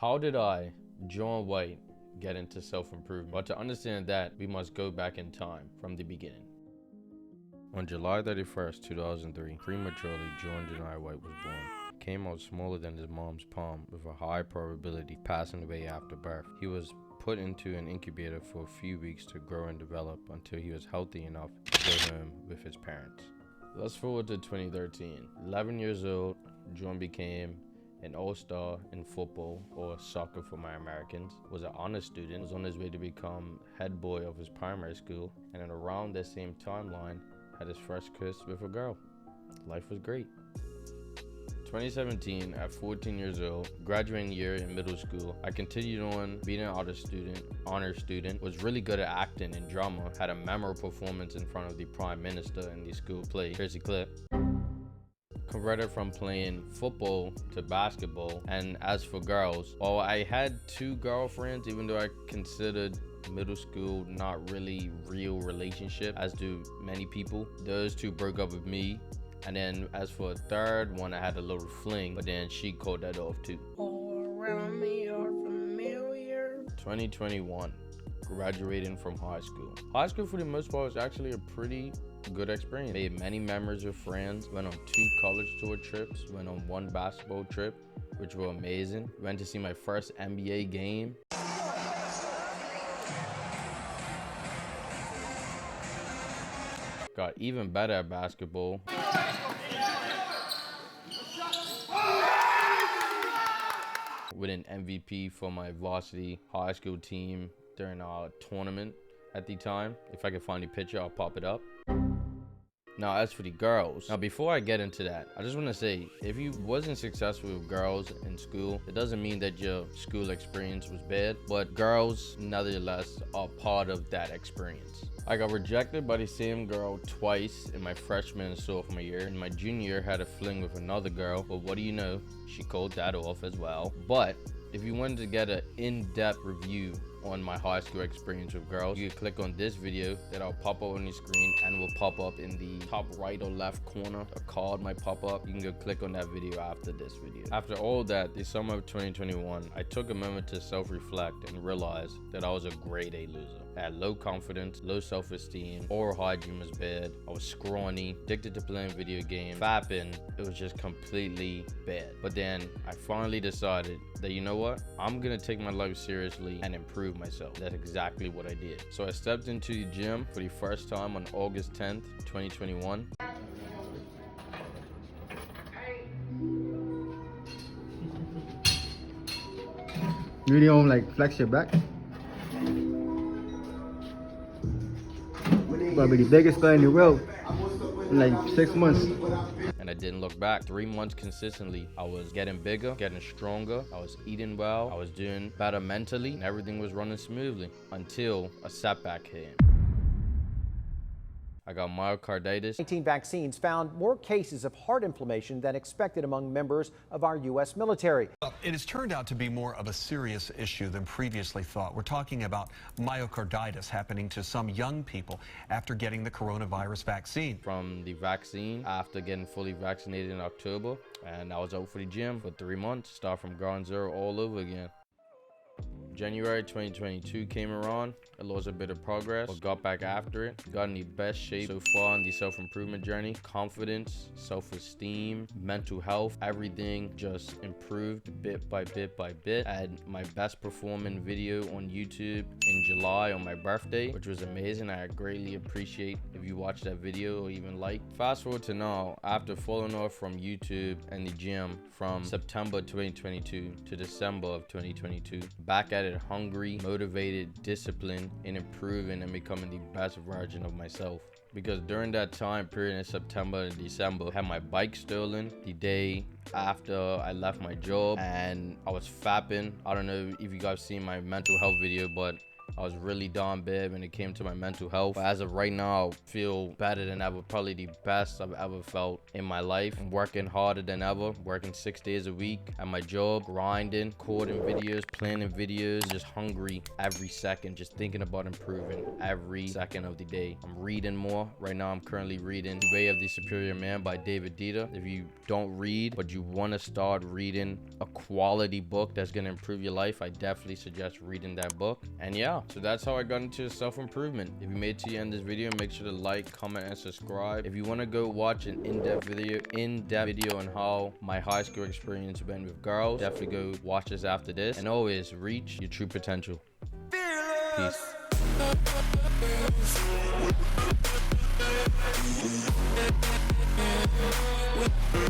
How did I, John White, get into self-improvement? But to understand that, we must go back in time from the beginning. On July 31st, 2003, prematurely, John Janai White was born. He came out smaller than his mom's palm with a high probability of passing away after birth. He was put into an incubator for a few weeks to grow and develop until he was healthy enough to go home with his parents. Let's forward to 2013. 11 years old, John became an all-star in football, or soccer for my Americans, was an honor student, was on his way to become head boy of his primary school, and then around that same timeline, had his first kiss with a girl. Life was great. 2017, at 14 years old, graduating year in middle school, I continued on being an honor student, was really good at acting and drama, had a memorable performance in front of the Prime Minister in the school play. Here's the clip. Converted from playing football to basketball. And as for girls, while I had 2 girlfriends, even though I considered middle school not really real relationship, as do many people, those 2 broke up with me. And then as for a third one, I had a little fling, but then she called that off too. All around me are familiar. 2021, graduating from high school. High school for the most part was actually a pretty good experience. Made many memories with friends, went on 2 college tour trips, went on 1 basketball trip, which were amazing. Went to see my first NBA game. Got even better at basketball. With an MVP for my varsity high school team during our tournament at the time. If I can find the picture, I'll pop it up. Now, as for the girls, before I get into that, I just want to say, if you wasn't successful with girls in school, it doesn't mean that your school experience was bad, but girls, nevertheless, are part of that experience. I got rejected by the same girl twice in my freshman and sophomore year. In my junior year, had a fling with another girl, but what do you know? She called that off as well. But if you wanted to get an in-depth review on my high school experience with girls, you can click on this video that I'll pop up on the screen, and will pop up in the top right or left corner. A card might pop up. You can go click on that video after this video. After all that, the summer of 2021, I took a moment to self-reflect and realize that I was a grade A loser. I had low confidence, low self-esteem, oral hygiene was bad, I was scrawny, addicted to playing video games, fapping, it was just completely bad. But then I finally decided that, you know what, I'm gonna take my life seriously and improve myself. That's exactly what I did. So I stepped into the gym for the first time on August 10th, 2021. You really don't like flex your back? Probably the biggest guy in the world in like 6 months. And I didn't look back. 3 months consistently, I was getting bigger, getting stronger, I was eating well, I was doing better mentally, and everything was running smoothly until a setback came. I got myocarditis. 19 vaccines found more cases of heart inflammation than expected among members of our U.S. military. Well, it has turned out to be more of a serious issue than previously thought. We're talking about myocarditis happening to some young people after getting the coronavirus vaccine. From the vaccine, after getting fully vaccinated in October, and I was out for the gym for 3 months, start from ground zero all over again. January 2022 came around, I lost a bit of progress, but got back after it. Got in the best shape so far on the self-improvement journey. Confidence, self-esteem, mental health, everything just improved bit by bit by bit. I had my best performing video on YouTube in July on my birthday, which was amazing. I greatly appreciate if you watch that video or even like. Fast forward to now, after falling off from YouTube and the gym from September 2022 to December of 2022, back at it, hungry, motivated, disciplined, and improving and becoming the best version of myself. Because during that time period in September and December, I had my bike stolen the day after I left my job, and I was fapping. I don't know if you guys seen my mental health video, but I was really down bad when it came to my mental health. But as of right now, I feel better than ever. Probably the best I've ever felt in my life. I'm working harder than ever, working 6 days a week at my job, grinding, recording videos, planning videos, just hungry every second, just thinking about improving every second of the day. I'm reading more. Right now, I'm currently reading The Way of the Superior Man by David Dieter. If you don't read, but you want to start reading a quality book that's going to improve your life, I definitely suggest reading that book. And yeah, so that's how I got into self-improvement. If you made it to the end of this video, make sure to like, comment, and subscribe. If you want to go watch an in-depth video on how my high school experience went with girls, definitely go watch this after this. And always reach your true potential. Peace.